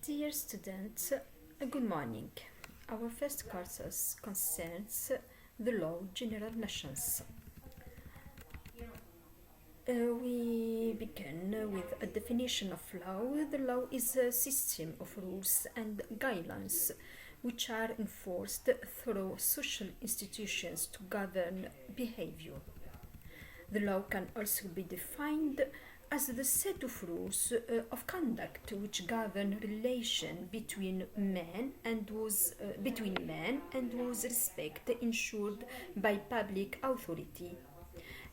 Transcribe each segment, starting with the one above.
Dear students, good morning. Our first course concerns the law general nations. We begin with a definition of law. The law is a system of rules and guidelines which are enforced through social institutions to govern behavior. The law can also be defined as the set of rules of conduct which govern relation between men and whose respect ensured by public authority.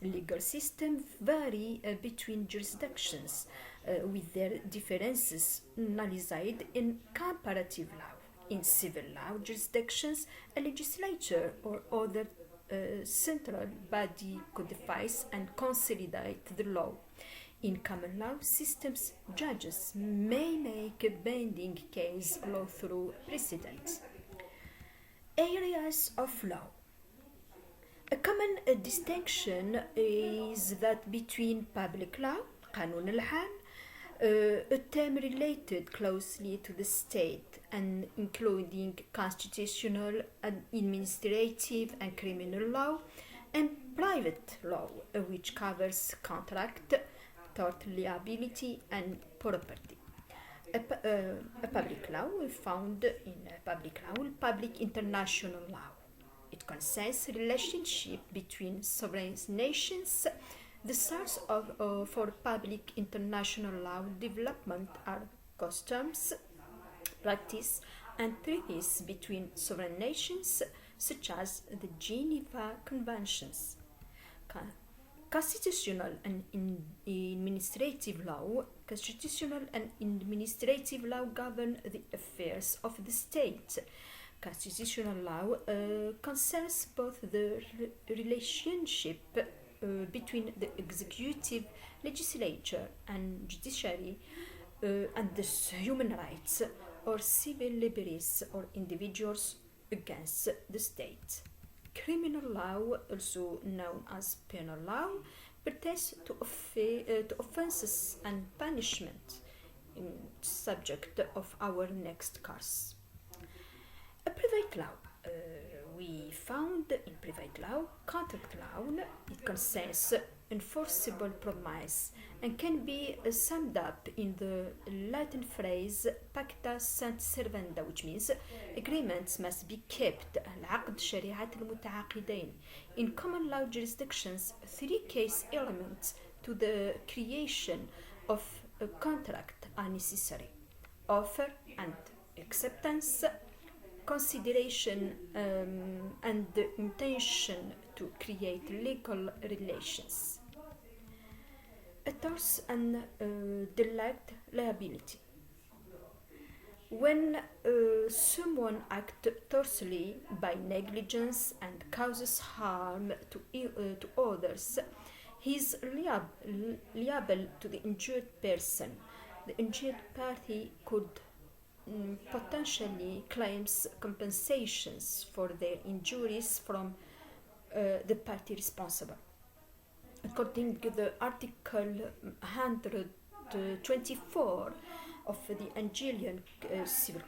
Legal systems vary between jurisdictions, with their differences analyzed in comparative law. In civil law jurisdictions, a legislature or other central body codifies and consolidates the law. In common law systems, judges may make a binding case law through precedent. Areas of law. A common distinction is that between public law, قانون العام, a term related closely to the state and including constitutional, administrative and criminal law, and private law, which covers contract, tort liability and property. A public law is found in public international law. It concerns relationship between sovereign nations. The source for public international law development are customs, practice, and treaties between sovereign nations, such as the Geneva Conventions. Constitutional and administrative law. Constitutional and administrative law govern the affairs of the state. Constitutional law concerns both the relationship between the executive, legislature, and judiciary, and the human rights or civil liberties or individuals against the state. Criminal law, also known as penal law, pertains to offenses and punishment, subject of our next course. A private law. We found in private law contract law. It concerns enforceable promise and can be summed up in the Latin phrase pacta sunt servanda, which means agreements must be kept. العقد شريعة المتعاقدين. In common law jurisdictions, three case elements to the creation of a contract are necessary: offer and acceptance, consideration, and the intention to create legal relations. A tort and delayed liability. When someone acts tortiously by negligence and causes harm to others, he is liable to the injured person. The injured party could potentially claims compensations for their injuries from the party responsible. According to the Article 124 of the Hungarian Civil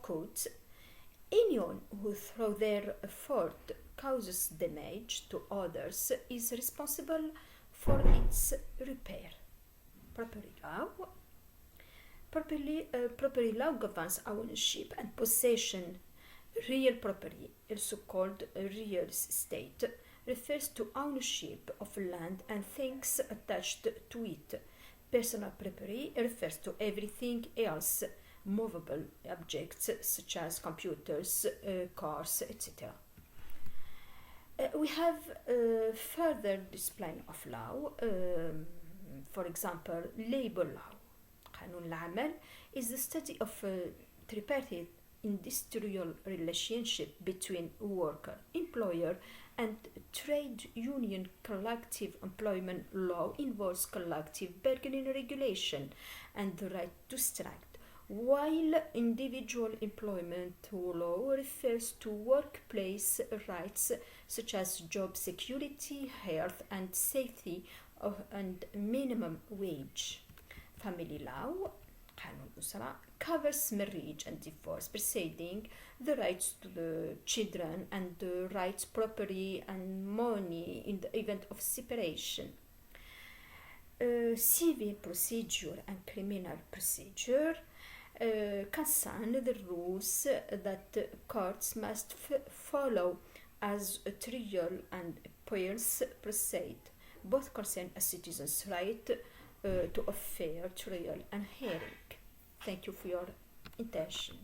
Code, anyone who through their effort causes damage to others is responsible for its repair. Property law governs ownership and possession. Real property, also called real estate, refers to ownership of land and things attached to it. Personal property refers to everything else, movable objects such as computers, cars, etc. We have further discipline of law, for example, labor law. قانون العمل is the study of a tripartite industrial relationship between worker, employer, and trade union. Collective employment law involves collective bargaining regulation and the right to strike, while individual employment law refers to workplace rights such as job security, health and safety, and minimum wage. Family law قانون الأسرة covers marriage and divorce, presiding the rights to the children and the rights property and money in the event of separation. Civil procedure and criminal procedure concern the rules that courts must follow as a trial and appeals proceed. Both concern a citizen's right to a fair trial and hearing. Thank you for your attention.